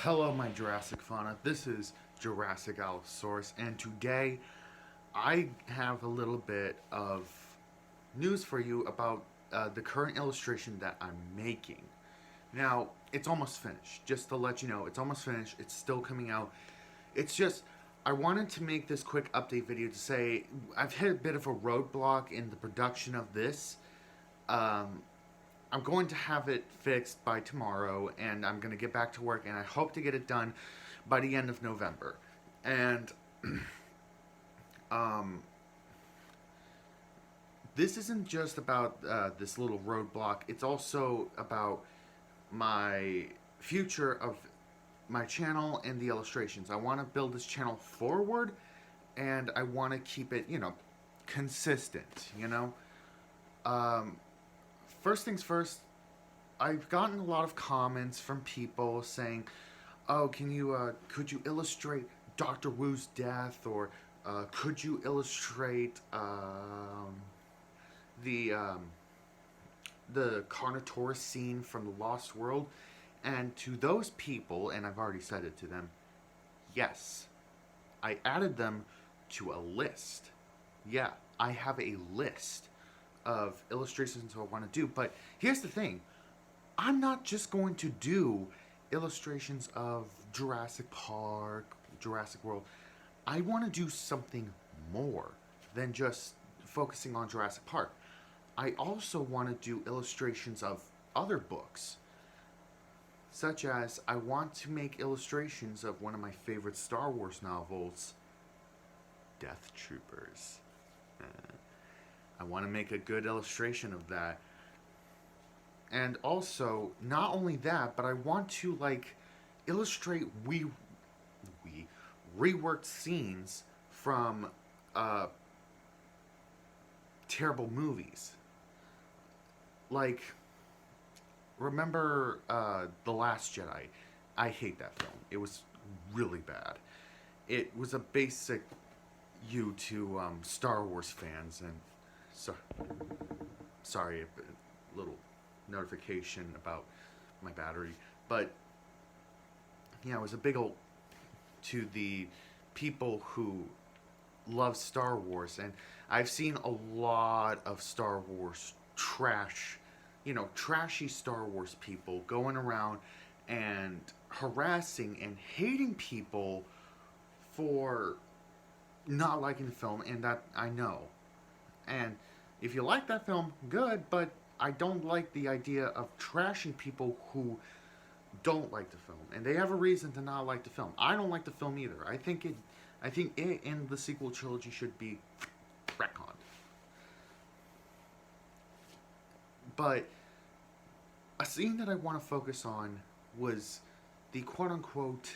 Hello, my Jurassic fauna. This is Jurassic Allosaurus, and today I have a little bit of news for you about the current illustration that I'm making. Now, it's almost finished. Just to let you know, it's almost finished. It's still coming out. It's just, I wanted to make this quick update video to say I've hit a bit of a roadblock in the production of this. Um, I'm going to have it fixed by tomorrow, and I'm going to get back to work, and I hope to get it done by the end of November. And um, this isn't just about this little roadblock. It's also about my future of my channel and the illustrations. I want to build this channel forward, and I want to keep it, consistent, Um, First things first, I've gotten a lot of comments from people saying, "Oh, could you illustrate Doctor Wu's death, or could you illustrate the um, the Carnotaurus scene from the Lost World?" And to those people, and I've already said it to them, yes, I added them to a list. Yeah, I have a list of illustrations I want to do. But here's the thing, I'm not just going to do illustrations of Jurassic Park, Jurassic World. I want to do something more than just focusing on Jurassic Park. I also want to do illustrations of other books, such as I want to make illustrations of one of my favorite Star Wars novels, Death Troopers. I want to make a good illustration of that. And also, not only that, but I want to illustrate we reworked scenes from terrible movies. Like, remember The Last Jedi? I hate that film. It was really bad. It was a basic you to Star Wars fans, and so sorry, a little notification about my battery, but yeah, it was a big old to the people who love Star Wars, and I've seen a lot of Star Wars trash, trashy Star Wars people going around and harassing and hating people for not liking the film, and that I know. And if you like that film, good, but I don't like the idea of trashing people who don't like the film, and they have a reason to not like the film. I don't like the film either. I think it and the sequel trilogy should be retconned. But a scene that I want to focus on was the quote-unquote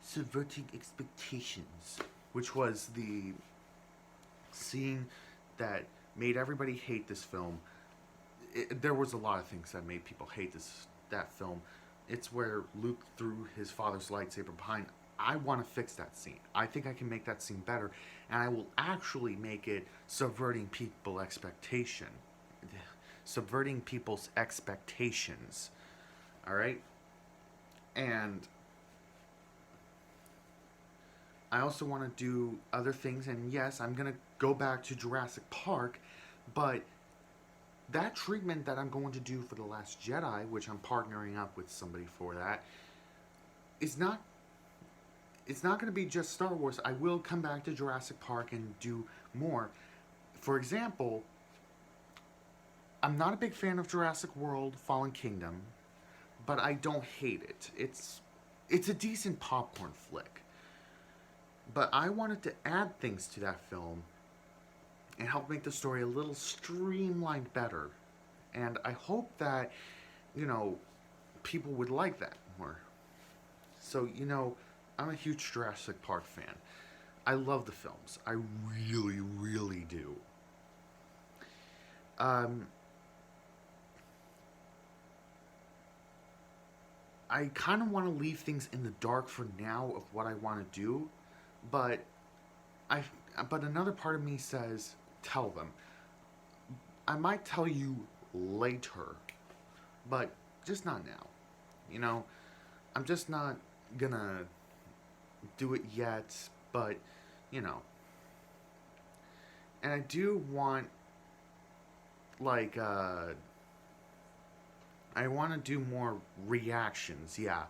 subverting expectations, which was the scene that made everybody hate this film. There was a lot of things that made people hate that film. It's where Luke threw his father's lightsaber behind. I want to fix that scene. I think I can make that scene better, and I will actually make it subverting people's expectations. All right, and I also want to do other things, and yes, I'm going to go back to Jurassic Park, but that treatment that I'm going to do for The Last Jedi, which I'm partnering up with somebody for that, is not, it's not going to be just Star Wars. I will come back to Jurassic Park and do more. For example, I'm not a big fan of Jurassic World Fallen Kingdom, but I don't hate it. It's a decent popcorn flick. But I wanted to add things to that film and help make the story a little streamlined better. And I hope that, people would like that more. So, I'm a huge Jurassic Park fan. I love the films. I really, really do. I kind of want to leave things in the dark for now of what I want to do, but but another part of me says, tell them. I might tell you later, but just not now. I'm just not gonna do it yet, but you know. And I do want like I want to do more reactions. Yeah.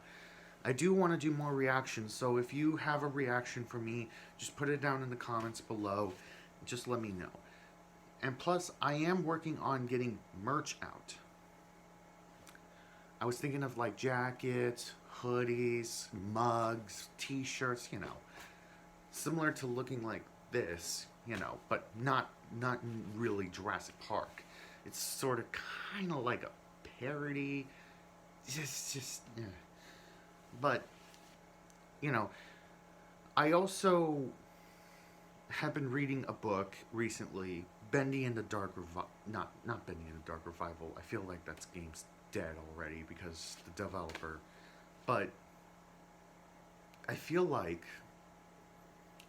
I do want to do more reactions. So if you have a reaction for me, just put it down in the comments below. Just let me know. And plus, I am working on getting merch out. I was thinking of like jackets, hoodies, mugs, t-shirts, you know. Similar to looking like this, you know, but not really Jurassic Park. It's sort of kind of like a parody. Just yeah. But you know, I also have been reading a book recently, Bendy and the Dark not Bendy and the Dark Revival. I feel like that game's dead already because the developer. But I feel like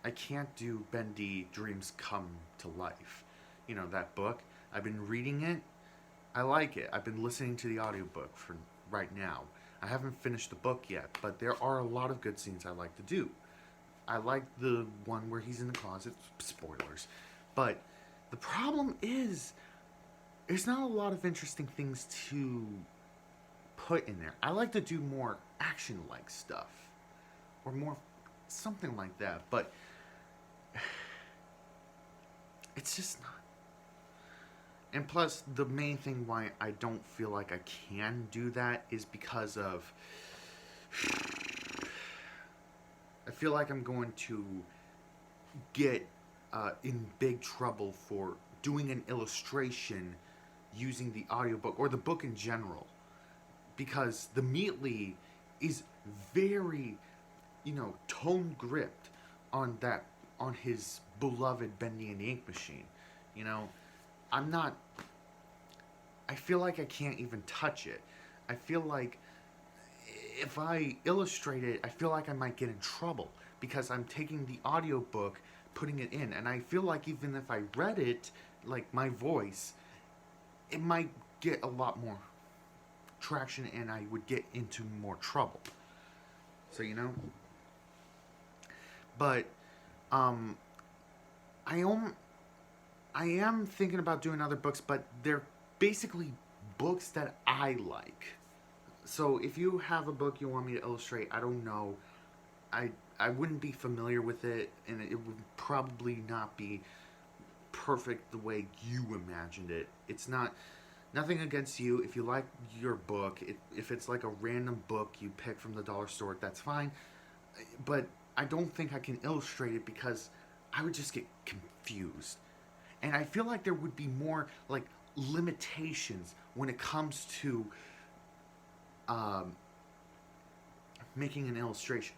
I can't do Bendy Dreams Come to Life. You know, that book. I've been reading it. I like it. I've been listening to the audiobook for right now. I haven't finished the book yet, but there are a lot of good scenes I like to do. I like the one where he's in the closet. Spoilers. But the problem is, there's not a lot of interesting things to put in there. I like to do more action-like stuff. Or more something like that. But it's just not. And plus, the main thing why I don't feel like I can do that is because of... I feel like I'm going to get in big trouble for doing an illustration using the audiobook, or the book in general. Because the Meatly is very, you know, tone-gripped on his beloved Bendy and the Ink Machine. You know, I feel like I can't even touch it. I feel like if I illustrate it, I feel like I might get in trouble because I'm taking the audiobook, putting it in, and I feel like even if I read it, like my voice, it might get a lot more traction and I would get into more trouble. So, you know? But, I am thinking about doing other books, but they're basically books that I like. So if you have a book you want me to illustrate, I don't know. I wouldn't be familiar with it, and it would probably not be perfect the way you imagined it. It's not... Nothing against you. If you like your book, if it's like a random book you pick from the dollar store, that's fine. But I don't think I can illustrate it because I would just get confused. And I feel like there would be more, like, limitations when it comes to making an illustration.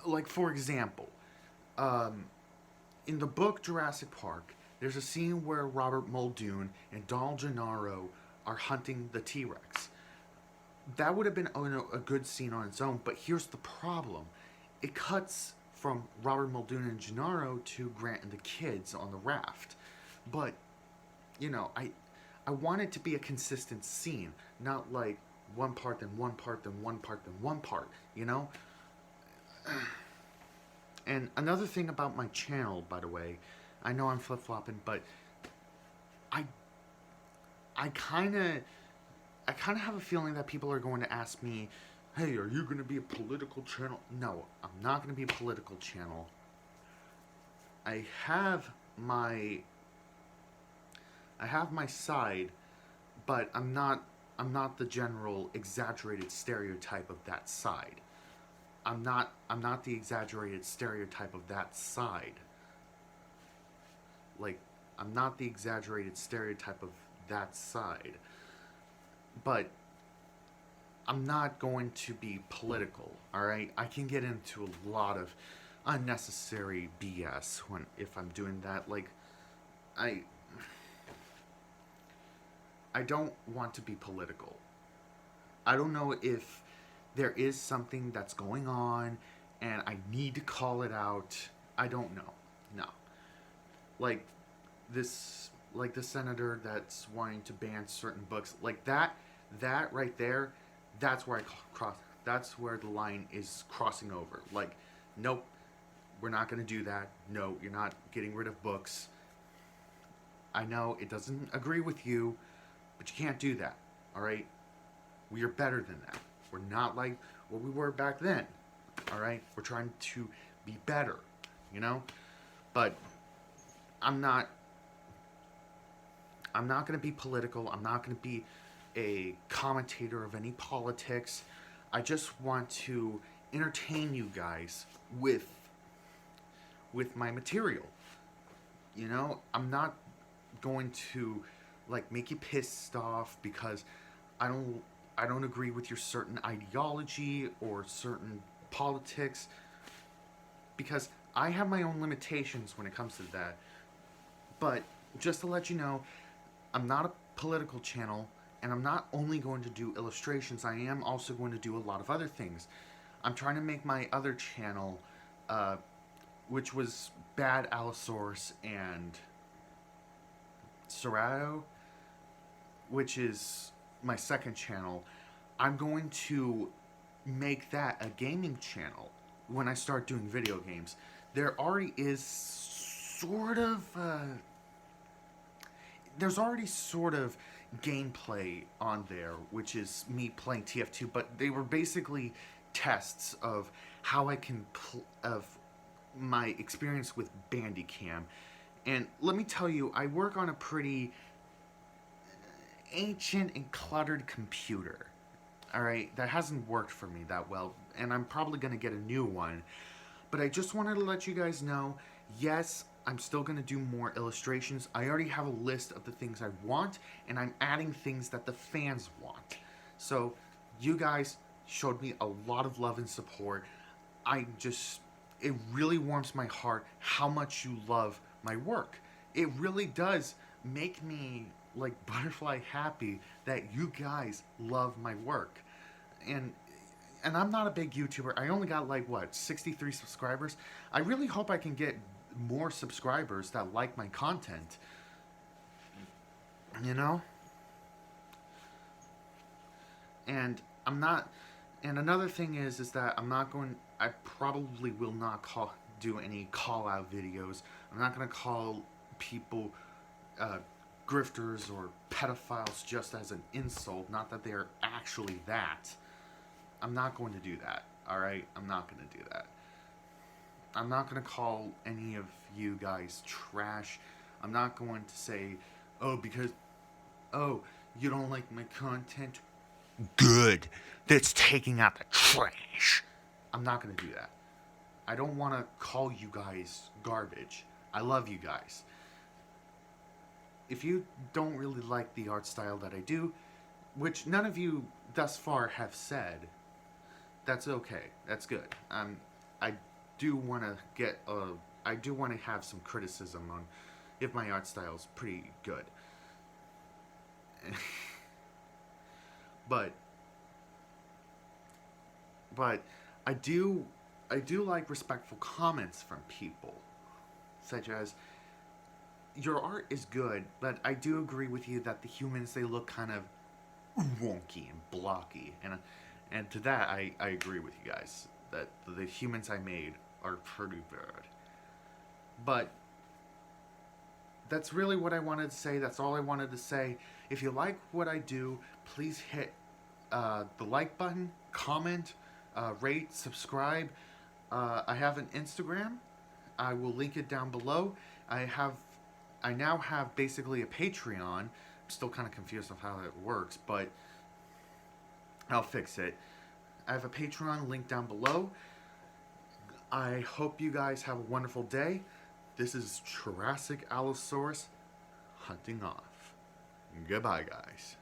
Like, for example, in the book Jurassic Park, there's a scene where Robert Muldoon and Donald Gennaro are hunting the T-Rex. That would have been a good scene on its own, but here's the problem. It cuts from Robert Muldoon and Gennaro to Grant and the kids on the raft. But, you know, I want it to be a consistent scene, not like one part, then one part, then one part, then one part, you know? And another thing about my channel, by the way, I know I'm flip-flopping, but I kind of have a feeling that people are going to ask me, hey, are you going to be a political channel? No, I'm not going to be a political channel. I have my side, but I'm not the general exaggerated stereotype of that side. I'm not the exaggerated stereotype of that side. Like, I'm not the exaggerated stereotype of that side. But I'm not going to be political, alright? I can get into a lot of unnecessary BS if I'm doing that. Like, I don't want to be political. I don't know if there is something that's going on and I need to call it out. I don't know. No. Like the senator that's wanting to ban certain books, like that right there, that's where I cross. That's where the line is crossing over. Like, nope, we're not going to do that. No, you're not getting rid of books. I know it doesn't agree with you, but you can't do that. All right? We are better than that. We're not like what we were back then. All right? We're trying to be better, you know? But I'm not going to be political. I'm not going to be a commentator of any politics. I just want to entertain you guys with my material. You know, I'm not going to like make you pissed off because I don't agree with your certain ideology or certain politics, because I have my own limitations when it comes to that. But just to let you know, I'm not a political channel, and I'm not only going to do illustrations, I am also going to do a lot of other things. I'm trying to make my other channel, which was Bad Allosaurus and Serato, which is my second channel. I'm going to make that a gaming channel when I start doing video games. There already is sort of there's already sort of gameplay on there, which is me playing TF2, but they were basically tests of how I can of my experience with Bandicam. And let me tell you, I work on a pretty ancient and cluttered computer. Alright, that hasn't worked for me that well, and I'm probably going to get a new one. But I just wanted to let you guys know, yes, I'm still going to do more illustrations. I already have a list of the things I want, and I'm adding things that the fans want. So, you guys showed me a lot of love and support. It really warms my heart how much you love my work. It really does make me like butterfly happy that you guys love my work. And I'm not a big YouTuber. I only got like 63 subscribers. I really hope I can get more subscribers that like my content. You know? And I'm not, and another thing is that I probably will not do any call out videos. I'm not going to call people grifters or pedophiles just as an insult. Not that they're actually that. I'm not going to do that. Alright? I'm not going to do that. I'm not going to call any of you guys trash. I'm not going to say, you don't like my content? Good. That's taking out the trash. I'm not going to do that. I don't want to call you guys garbage. I love you guys. If you don't really like the art style that I do, which none of you thus far have said, that's okay. That's good. I do want to have some criticism on if my art style is pretty good. But I do like respectful comments from people, such as, your art is good, but I do agree with you that the humans, they look kind of wonky and blocky, and to that I agree with you guys that the humans I made are pretty bad. But that's really what I wanted to say. That's all I wanted to say. If you like what I do, please hit the like button, comment, rate, subscribe. I have an Instagram. I will link it down below. I now have basically a Patreon. I'm still kind of confused of how it works, but I'll fix it. I have a Patreon link down below. I hope you guys have a wonderful day. This is Jurassic Allosaurus hunting off. Goodbye, guys.